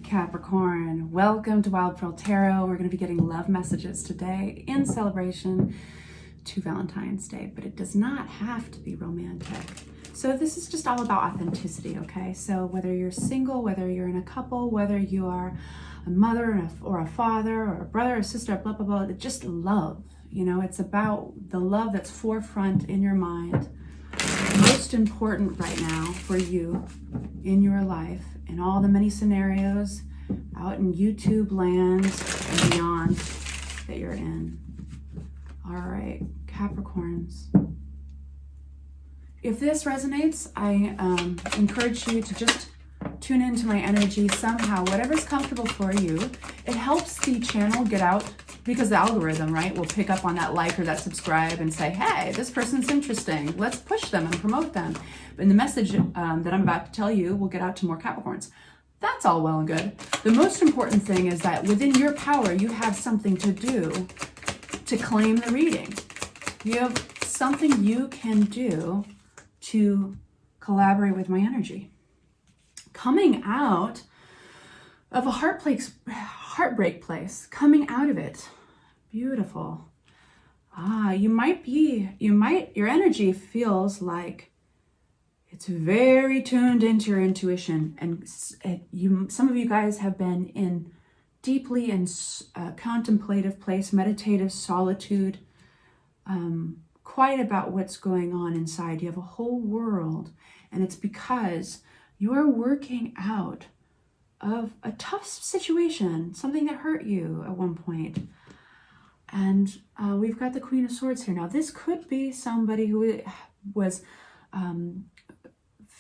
Capricorn, welcome to Wild Pearl Tarot. We're going to be getting love messages today in celebration to Valentine's Day, but it does not have to be romantic. So this is just all about authenticity, okay? So whether you're single, whether you're in a couple, whether you are a mother or a father or a brother or sister, blah, blah, blah, just love. You know, it's about the love that's forefront in your mind, most important right now for you in your life, in all the many scenarios out in YouTube land and beyond that you're in. All right, Capricorns. If this resonates, I encourage you to just tune into my energy somehow, whatever's comfortable for you. It helps the channel get out because the algorithm, right, will pick up on that like or that subscribe and say, hey, this person's interesting. Let's push them and promote them. And the message that I'm about to tell you will get out to more Capricorns. That's all well and good. The most important thing is that within your power, you have something to do to claim the reading. You have something you can do to collaborate with my energy. Coming out of a heartbreak place, coming out of it. Beautiful. Your energy feels like it's very tuned into your intuition, and some of you guys have been deeply in contemplative place, meditative solitude, quiet about what's going on inside. You have a whole world, and it's because you're working out of a tough situation, something that hurt you at one point. And we've got the Queen of Swords here. Now, this could be somebody who was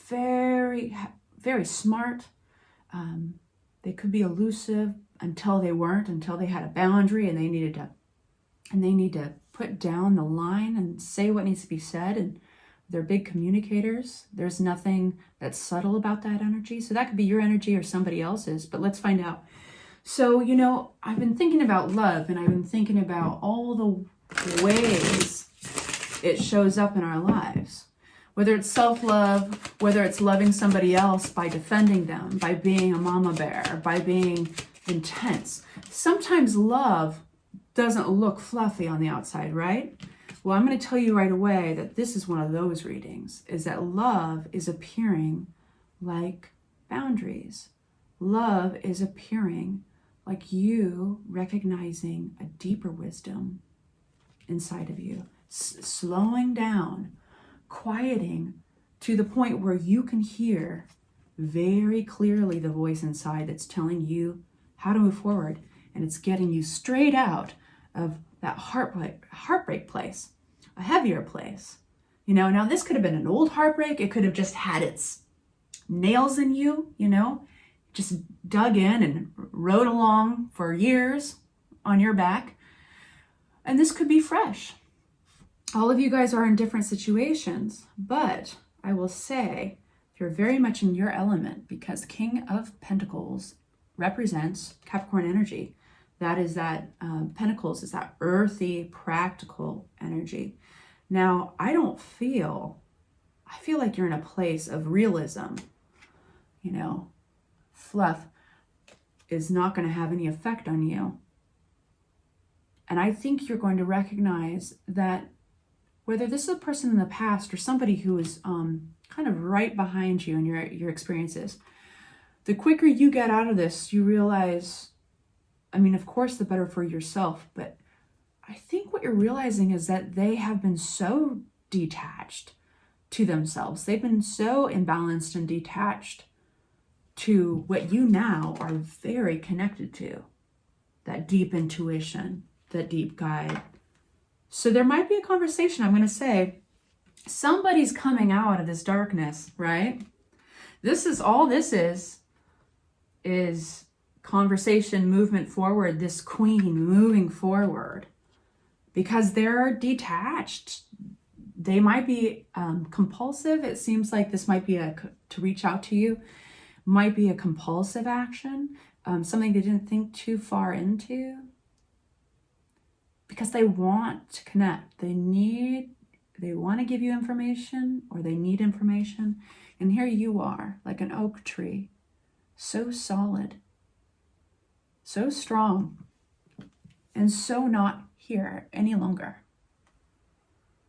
very, very smart. They could be elusive until they weren't, until they had a boundary and they need to put down the line and say what needs to be said. And they're big communicators. There's nothing that's subtle about that energy. So that could be your energy or somebody else's, but let's find out. So, you know, I've been thinking about love, and I've been thinking about all the ways it shows up in our lives. Whether it's self-love, whether it's loving somebody else by defending them, by being a mama bear, by being intense. Sometimes love doesn't look fluffy on the outside, right? Well, I'm going to tell you right away that this is one of those readings, is that love is appearing like boundaries. Love is appearing like you recognizing a deeper wisdom inside of you, slowing down, quieting to the point where you can hear very clearly the voice inside that's telling you how to move forward, and it's getting you straight out of that heartbreak place, a heavier place. You know, now this could have been an old heartbreak. It could have just had its nails in you, you know, just dug in and rode along for years on your back. And this could be fresh. All of you guys are in different situations, but I will say you're very much in your element because King of Pentacles represents Capricorn energy. That is that Pentacles is that earthy, practical energy. Now, I feel like you're in a place of realism. You know, fluff is not going to have any effect on you. And I think you're going to recognize that whether this is a person in the past or somebody who is kind of right behind you in your experiences, the quicker you get out of this, you realize, I mean, of course, the better for yourself, but I think what you're realizing is that they have been so detached to themselves. They've been so imbalanced and detached to what you now are very connected to, that deep intuition, that deep guide. So there might be a conversation. I'm going to say, somebody's coming out of this darkness, right? This is conversation, movement forward, this queen moving forward, because they're detached. They might be compulsive. It seems like this might be to reach out to you, might be a compulsive action, something they didn't think too far into, because they want to connect. They want to give you information, or they need information. And here you are, like an oak tree, so solid, so strong, and so not here any longer.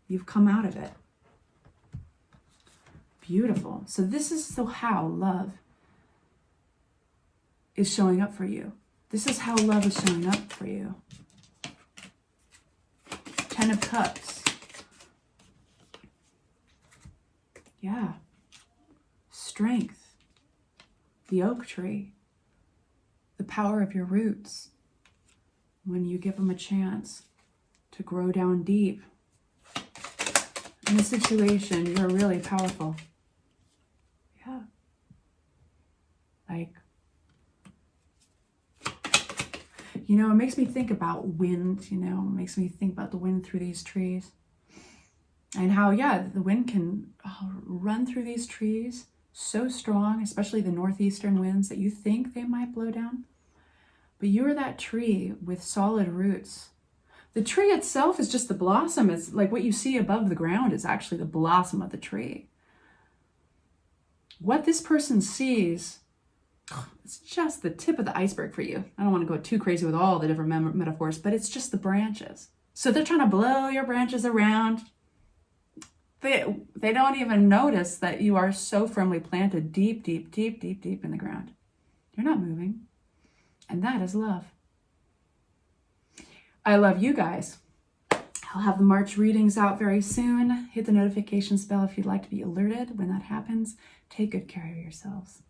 You've come out of it. Beautiful. So this is how love is showing up for you. This is how love is showing up for you. 10 of Cups. Yeah. Strength. The oak tree. The power of your roots. When you give them a chance to grow down deep. In a situation, you're really powerful. Yeah. Like, you know, it makes me think about wind, you know, it makes me think about the wind through these trees. And how, yeah, the wind can run through these trees so strong, especially the northeastern winds that you think they might blow down. But you're that tree with solid roots. The tree itself is just the blossom. It's like what you see above the ground is actually the blossom of the tree. What this person sees, it's just the tip of the iceberg for you. I don't want to go too crazy with all the different metaphors, but it's just the branches. So they're trying to blow your branches around. They don't even notice that you are so firmly planted deep, deep, deep, deep, deep in the ground. You're not moving. And that is love. I love you guys. I'll have the March readings out very soon. Hit the notifications bell if you'd like to be alerted when that happens. Take good care of yourselves.